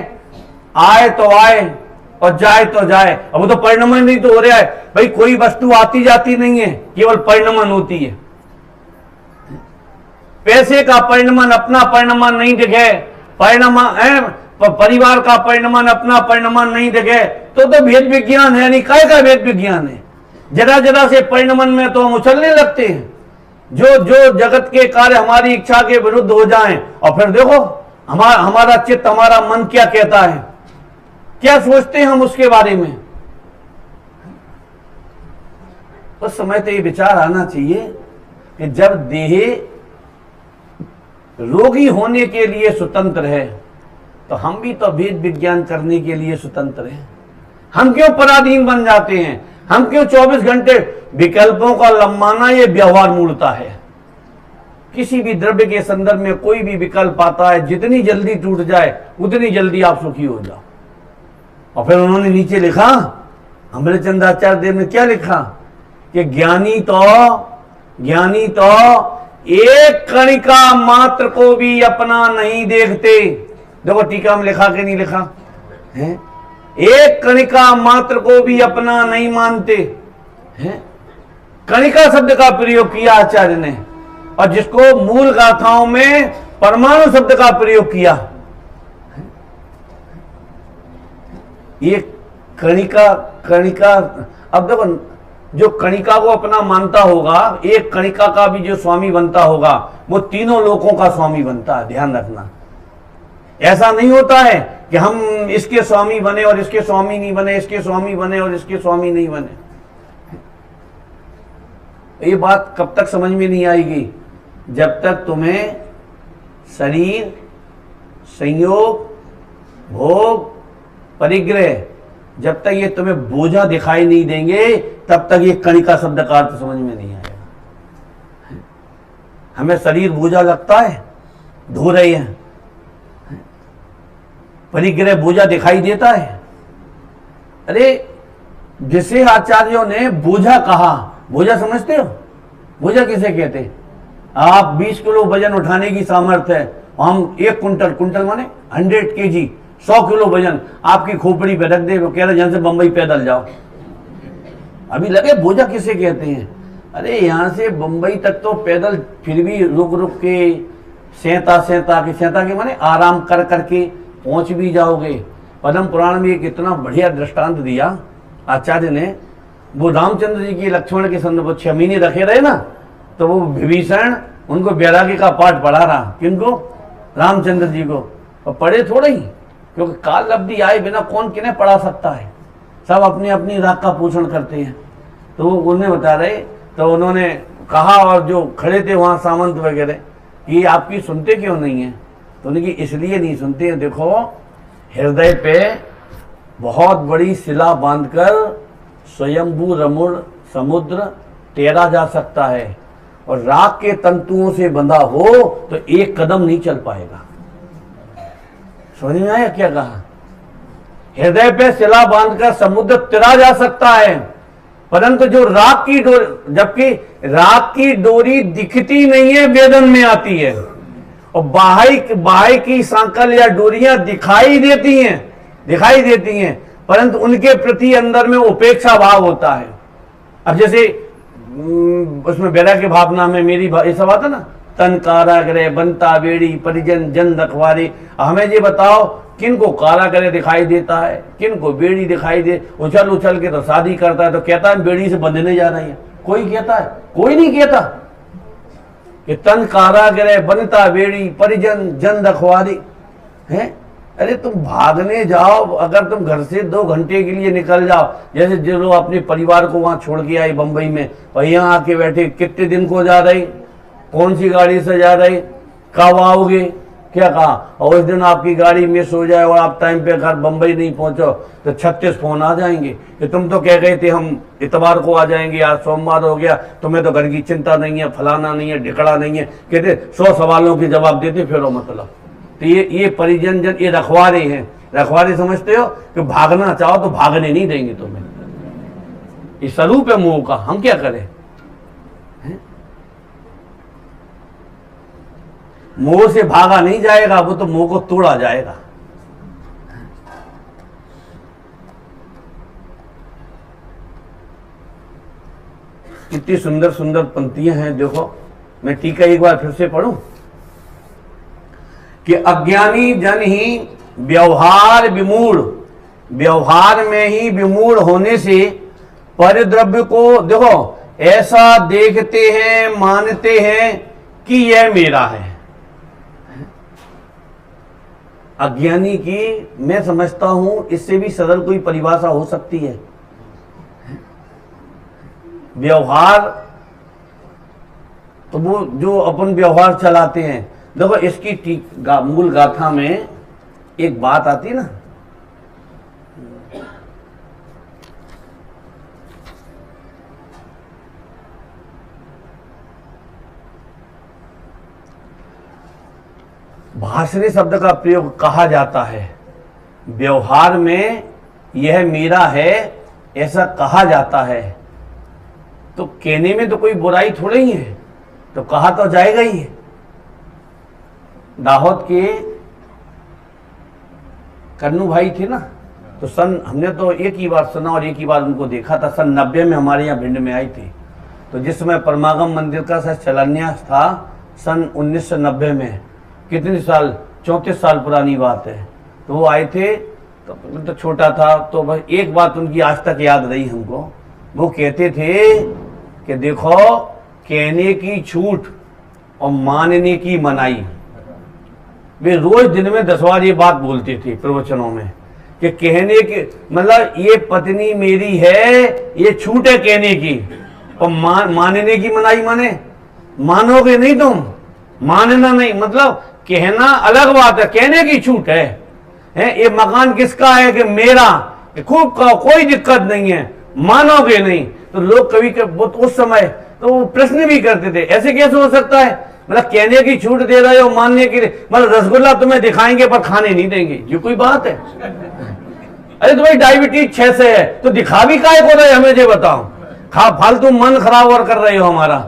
आए तो आए और जाए तो जाए। अब वो तो परिणमन नहीं तो हो रहा है भाई, कोई वस्तु आती जाती नहीं है, केवल परिणमन होती है। पैसे का परिणमन अपना परिणमन नहीं दिखे, परिवार का परिणमन अपना परिणमन नहीं दिखे, तो भेद विज्ञान है नहीं, काय का भेद विज्ञान है। जरा जरा से परिणमन में तो हम उछलने लगते हैं। जो जगत के कार्य हमारी इच्छा के विरुद्ध हो जाएं, और फिर देखो हमारा चित्त, हमारा मन क्या कहता है, क्या सोचते हैं हम उसके बारे में। उस समय तो ये विचार आना चाहिए कि जब देह रोगी होने के लिए स्वतंत्र है तो हम भी तो भेद विज्ञान करने के लिए स्वतंत्र हैं। हम क्यों पराधीन बन जाते हैं? हम क्यों 24 घंटे विकल्पों का लंबाना? ये व्यवहार मूलता है। किसी भी द्रव्य के संदर्भ में कोई भी विकल्प आता है, जितनी जल्दी टूट जाए उतनी जल्दी आप सुखी हो जाओ। और फिर उन्होंने नीचे लिखा, अमृतचंद्राचार्य देव ने क्या लिखा कि ज्ञानी तो एक कणिका मात्र को भी अपना नहीं देखते। देखो टीका में लिखा कि नहीं लिखा है? एक कणिका मात्र को भी अपना नहीं मानते हैं। कणिका शब्द का प्रयोग किया आचार्य ने, और जिसको मूल गाथाओं में परमाणु शब्द का प्रयोग किया। ये कणिका अब देखो, जो कणिका को अपना मानता होगा, एक कणिका का भी जो स्वामी बनता होगा, वो तीनों लोकों का स्वामी बनता है। ध्यान रखना, ऐसा नहीं होता है कि हम इसके स्वामी बने और इसके स्वामी नहीं बने, इसके स्वामी बने और इसके स्वामी नहीं बने। ये बात कब तक समझ में नहीं आएगी? जब तक तुम्हें शरीर, संयोग, भोग, परिग्रह, जब तक ये तुम्हें बोझा दिखाई नहीं देंगे, तब तक ये कणिका शब्द का अर्थ समझ में नहीं आएगा। हमें शरीर बोझा लगता है, धो रहे हैं, परिग्रह बोझा दिखाई देता है। अरे जिसे आचार्यों ने बोझा कहा, बोझा समझते हो? बोझा किसे कहते हैं? आप 20 किलो वजन उठाने की सामर्थ्य है, हम 1 कुंटल माने 100 kg, 100 किलो वजन आपकी खोपड़ी पे रख दे, वो कह रहे जहां से बंबई पैदल जाओ। अभी लगे बोझा किसे कहते हैं? अरे यहां से बंबई तक तो पैदल फिर भी रुक रुक के सेंता के माने आराम कर करके पहुंच भी जाओगे। पद्म पुराण में एक इतना बढ़िया दृष्टांत दिया आचार्य ने। वो रामचंद्र जी की लक्ष्मण के संदर्भ 6 महीने रखे रहे ना, तो वो विभीषण उनको वैराग्य का पाठ पढ़ा रहा। किनको? रामचंद्र जी को। और पढ़े थोड़े ही, क्योंकि काल अवधि आए बिना कौन किन्हें पढ़ा सकता है। सब अपनी अपनी राग का पोषण करते हैं। तो वो उन्हें बता रहे, तो उन्होंने कहा, और जो खड़े थे वहाँ सामंत वगैरह, कि आपकी सुनते क्यों नहीं है? तो उन्हें कि इसलिए नहीं सुनते हैं, देखो हृदय पे बहुत बड़ी शिला बांधकर स्वयंभू रमुण समुद्र तैरा जा सकता है, और राग के तंतुओं से बंधा हो तो एक कदम नहीं चल पाएगा। समझ में आया क्या कहा? हृदय पे शिला बांधकर समुद्र तैरा जा सकता है, परंतु जो राग की डोरी, जबकि राग की डोरी दिखती नहीं है, वेदन में आती है, और बाह्य की सांकल या डोरियां दिखाई देती हैं, परंतु उनके प्रति अंदर में उपेक्षा भाव होता है। अब जैसे उसमें वैराग्य भावना में मेरी ऐसा बात है ना, तन कारागृह बनता बेड़ी परिजन जन रखवारे। हमें ये बताओ, किन को कारागृह दिखाई देता है, किन को बेड़ी दिखाई दे? उछल के तो शादी करता है तो कहता है बेड़ी से बंधने जा रही है। कोई कहता है? कोई नहीं कहता कि तन कारागृह बनता बेड़ी परिजन जन रखवारी है। अरे तुम भागने जाओ, अगर तुम घर से 2 घंटे के लिए निकल जाओ, जैसे जो लोग अपने परिवार को वहां छोड़ के आए बंबई में, और यहाँ आके बैठे, कितने दिन को जा रही, कौन सी गाड़ी से जा रही, कब आओगे, क्या कहा? और उस दिन आपकी गाड़ी मिस हो जाए और आप टाइम पे घर बंबई नहीं पहुंचो तो 36 फोन आ जाएंगे कि तुम तो कह गए थे हम इतवार को आ जाएंगे, आज सोमवार हो गया, तुम्हें तो घर की चिंता नहीं है, फलाना नहीं है, ढिकड़ा नहीं है। कहते 100 सवालों के जवाब देते फिर मतलब। तो ये परिजन जन, ये रखवारे हैं। रखवारे समझते हो कि भागना चाहो तो भागने नहीं देंगे तुम्हें। ये स्वरूप है मोह का, हम क्या करें? मोह से भागा नहीं जाएगा, वो तो मोह को तोड़ा जाएगा। कितनी सुंदर सुंदर पंक्तियां हैं, देखो मैं टीका एक बार फिर से पढ़ूं कि अज्ञानी जन ही व्यवहार में ही विमूढ़ होने से परिद्रव्य को देखो ऐसा देखते हैं, मानते हैं कि यह मेरा है। अज्ञानी की मैं समझता हूं इससे भी सरल कोई परिभाषा हो सकती है? व्यवहार, तो वो जो अपन व्यवहार चलाते हैं, देखो इसकी मूल गाथा में एक बात आती ना, भाषणी शब्द का प्रयोग कहा जाता है, व्यवहार में यह मेरा है ऐसा कहा जाता है, तो कहने में तो कोई बुराई थोड़ी ही है, तो कहा तो जाएगा ही है। दाहोद के कन्नू भाई थे ना, तो हमने तो एक ही बार सुना और एक ही बार उनको देखा था। सन 90 में हमारे यहाँ भिंड में आई थी, तो जिस समय परमागम मंदिर का शिलान्यास था सन 1990 में, कितने साल, 34 साल पुरानी बात है। तो वो आए थे, तो छोटा था, तो भाई एक बात उनकी आज तक याद रही हमको। वो कहते थे कि देखो, कहने की छूट और मानने की मनाई। वे रोज दिन में 10 बार ये बात बोलते थे प्रवचनों में कि कहने के मतलब ये पत्नी मेरी है, ये छूट है कहने की, और मानने की मनाई माने मानोगे नहीं तुम, मानना नहीं, मतलब कहना अलग बात है, कहने की छूट है। ये मकान किसका है कि मेरा, खूब कहो कोई दिक्कत नहीं है, मानोगे नहीं। तो लोग कभी उस समय तो प्रश्न भी करते थे, ऐसे कैसे हो सकता है, मतलब कहने की छूट दे रहे हो, मानने की, मतलब रसगुल्ला तुम्हें दिखाएंगे पर खाने नहीं देंगे, ये कोई बात है? अरे तुम्हारी डायबिटीज 6 से है तो दिखा भी काय को रहे, हमें ये बताओ, फालतू मन खराब और कर रहे हो हमारा।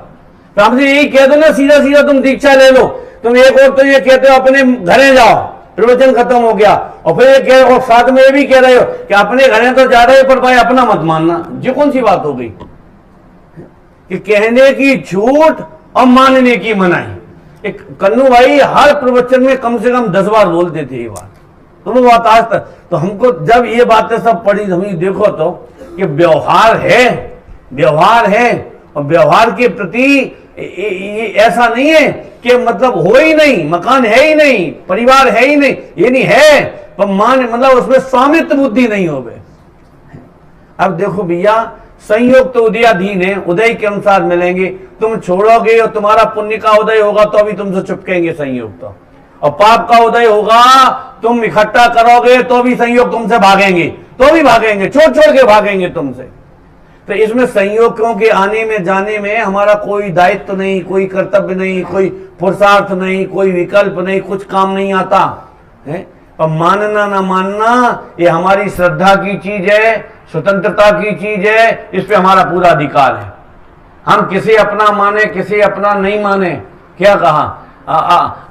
तो हमसे यही कह दो ना सीधा सीधा, तुम दीक्षा ले लो। तुम एक और तो ये कहते हो अपने घरे जाओ, प्रवचन खत्म हो गया, और फिर ये कह, और साथ में ये भी कह रहे हो कि अपने घरे तो जा रहे हो पर भाई अपना मत मानना। ये कौन सी बात हो गई कि कहने की छूट और मानने की मनाही? एक कन्नू भाई हर प्रवचन में कम से कम 10 बार बोलते थे ये बात, तो वो बात आज तक। तो हमको जब ये बातें सब पढ़ी, हम देखो तो कि व्यवहार है, व्यवहार है, और व्यवहार के प्रति ऐसा नहीं है कि मतलब हो ही नहीं, मकान है ही नहीं, परिवार है ही नहीं, ये नहीं है, पर मान मतलब उसमें स्वामित्व बुद्धि नहीं हो गए। अब देखो भैया, संयोग तो उदयाधीन है, उदय के अनुसार मिलेंगे। तुम छोड़ोगे और तुम्हारा पुण्य का उदय होगा तो अभी तुमसे चुपकेंगे संयोग तो, और पाप का उदय होगा तुम इकट्ठा करोगे तो भी संयोग तुमसे भागेंगे, तो भी भागेंगे, छोड़ छोड़ के भागेंगे तुमसे। तो इसमें संयोगों के आने में जाने में हमारा कोई दायित्व नहीं, कोई कर्तव्य नहीं, कोई पुरुषार्थ नहीं, कोई विकल्प नहीं, कुछ काम नहीं आता है। और मानना ना मानना ये हमारी श्रद्धा की चीज है, स्वतंत्रता की चीज है, इस पे हमारा पूरा अधिकार है। हम किसे अपना माने, किसे अपना नहीं माने, क्या कहा।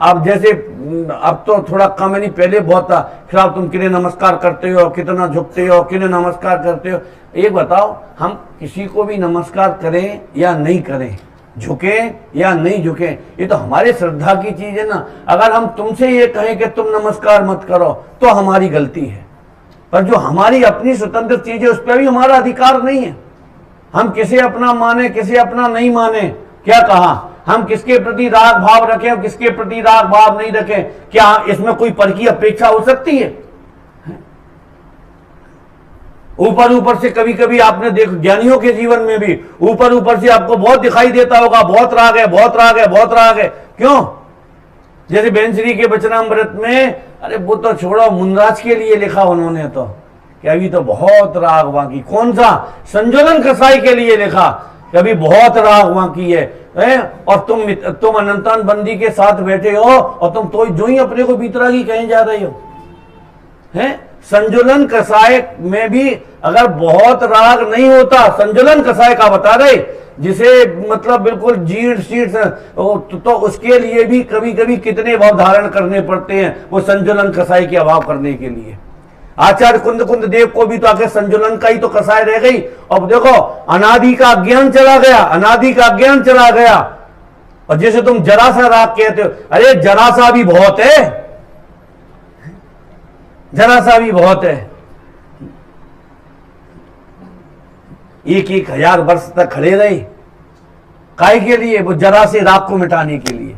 अब जैसे अब तो थोड़ा कम है, नहीं पहले बहुत था, फिर आप तुम किन्हें नमस्कार करते हो, कितना झुकते हो, किन्हें नमस्कार करते हो। एक बताओ, हम किसी को भी नमस्कार करें या नहीं करें, झुके या नहीं झुके, ये तो हमारी श्रद्धा की चीज है ना। अगर हम तुमसे ये कहें कि तुम नमस्कार मत करो तो हमारी गलती है, पर जो हमारी अपनी स्वतंत्र चीज है उस पर भी हमारा अधिकार नहीं है। हम किसे अपना माने, किसे अपना नहीं माने, क्या कहा, हम किसके प्रति राग भाव रखें और किसके प्रति राग भाव नहीं रखें, क्या इसमें कोई पर की अपेक्षा हो सकती है? ऊपर ऊपर से कभी कभी आपने देखो, ज्ञानियों के जीवन में भी ऊपर ऊपर से आपको बहुत दिखाई देता होगा, बहुत राग है, बहुत राग है, बहुत राग है। क्यों? जैसे बेंसरी के वचनामृत में, अरे वो तो छोड़ो, मुनराज के लिए लिखा उन्होंने तो कि अभी तो बहुत राग बाकी। कौन सा? संजोलन कसाई के लिए लिखा कि अभी बहुत राग बाकी है। और तुम अनंतान बंदी के साथ बैठे हो और तुम तो जो ही अपने को बीतरागी कहीं जा रहे हो। हैं? संजुलन कसाय में भी अगर बहुत राग नहीं होता, संजुलन कसाय का बता रहे, जिसे मतलब बिल्कुल जीर्ण शीर्ण तो उसके लिए भी कभी कभी कितने भाव धारण करने पड़ते हैं वो संजुलन कसाय के अभाव करने के लिए। आचार्य कुंद देव को भी तो आखिर संजुलन का ही तो कसाय रह गई। अब देखो, अनादि का ज्ञान चला गया, अनादि का ज्ञान चला गया। और जैसे तुम जरा सा राग कहते हो, अरे जरा सा भी बहुत है, जरा सा भी बहुत है। 1,000 वर्ष तक खड़े रहे, काहे के लिए? वो जरा से राग को मिटाने के लिए।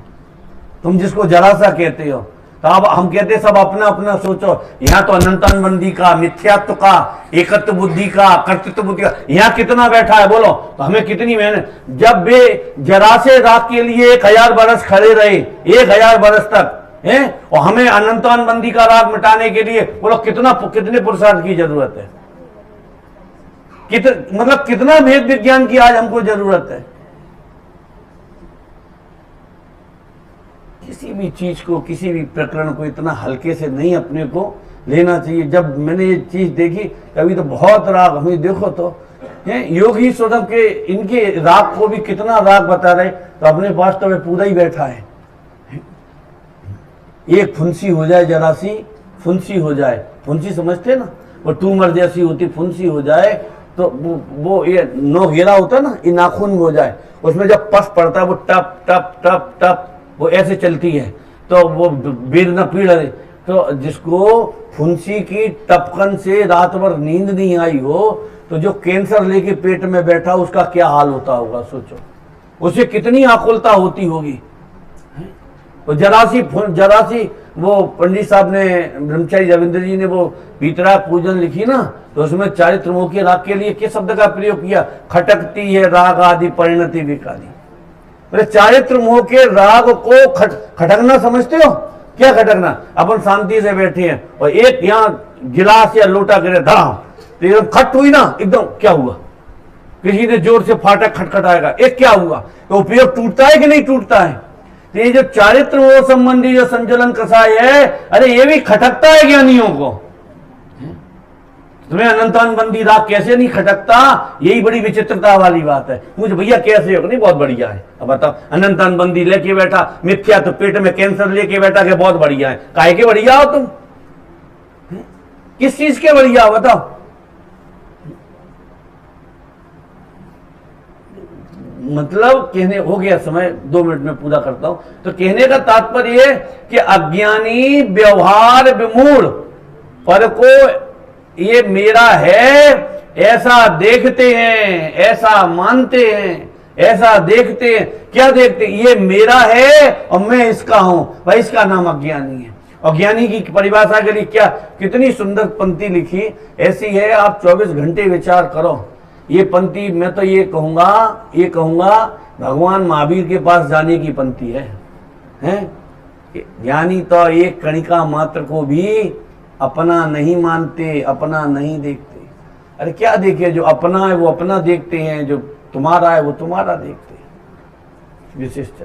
तुम जिसको जरा सा कहते हो, तो अब हम कहते सब अपना अपना सोचो। यहाँ तो अनंतानबंदी का, मिथ्यात्व का, एकत्व बुद्धि का, कर्तृत्व बुद्धि का, यहाँ कितना बैठा है बोलो। तो हमें कितनी मेहनत, जब वे जरा से राग के लिए 1000 बरस खड़े रहे, 1000 बरस तक है, और हमें अनंतानबंदी का राग मिटाने के लिए बोलो कितने पुरुषार्थ की जरूरत है, मतलब कितना भेद विज्ञान की आज हमको जरूरत है। किसी भी चीज को, किसी भी प्रकरण को इतना हल्के से नहीं अपने को लेना चाहिए। जब मैंने ये चीज देखी, कभी तो बहुत राग, हमें देखो तो योगी स्वतम के इनके राग को भी कितना राग बता रहे, तो अपने पास तो वे पूरा ही बैठा है। एक फुंसी हो जाए, जरा सी फुंसी हो जाए, फुंसी समझते ना, वो ट्यूमर जैसी होती फुंसी हो जाए, तो वो ये नोगेरा होता है ना, ये नाखून में हो जाए, उसमें जब पस पड़ता है वो टप टप टप टप वो ऐसे चलती है, तो वो वेदना पीड़ है। तो जिसको फुंसी की टपकन से रात भर नींद नहीं आई हो, तो जो कैंसर लेके पेट में बैठा उसका क्या हाल होता होगा सोचो, उसे कितनी आकुलता होती होगी। तो जरा सी वो पंडित साहब ने, ब्रह्मचारी रविंद्र जी ने वो वीतराग पूजन लिखी ना, तो उसमें चारित्र मोह के राग के लिए किस शब्द का प्रयोग किया, खटकती है राग आदि परिणति विकाली। बोले चारित्र मोह के राग को खटकना समझते हो, क्या खटकना, अपन शांति से बैठे हैं और एक यहाँ गिलास या लोटा गिरे धड़ाम, तो एकदम खट हुई ना, एकदम क्या हुआ, किसी ने जोर से फाटक खटखटाएगा, एक क्या हुआ, तो उपयोग टूटता है कि नहीं टूटता है। तो ये जो चारित्र मोह संबंधी जो संचलन कसाय है, अरे ये भी खटकता है ज्ञानियों को। तुम्हें अनंतानबंदी राग कैसे नहीं खटकता, यही बड़ी विचित्रता वाली बात है। मुझे भैया कैसे हो, नहीं बहुत बढ़िया है। अब बताओ, अनंतानबंदी लेके बैठा, मिथ्या तो पेट में कैंसर लेके बैठा के बहुत बढ़िया है, काहे के बढ़िया हो तुम, किस चीज के बढ़िया हो बताओ। मतलब कहने, हो गया समय, 2 मिनट में पूरा करता हूं। तो कहने का तात्पर्य है कि अज्ञानी व्यवहार विमूढ़ पर को ये मेरा है ऐसा देखते हैं, ऐसा मानते हैं, ऐसा देखते हैं। क्या देखते, ये मेरा है और मैं इसका हूं, भाई इसका नाम अज्ञानी है। और ज्ञानी की परिभाषा के लिए क्या, कितनी सुंदर पंक्ति लिखी, ऐसी है, आप 24 घंटे विचार करो। ये पंक्ति मैं तो ये कहूंगा भगवान महावीर के पास जाने की पंक्ति है? ज्ञानी तो एक कणिका मात्र को भी अपना नहीं मानते, अपना नहीं देखते। अरे क्या देखे, जो अपना है वो अपना देखते हैं, जो तुम्हारा है वो तुम्हारा देखते हैं। विशिष्ट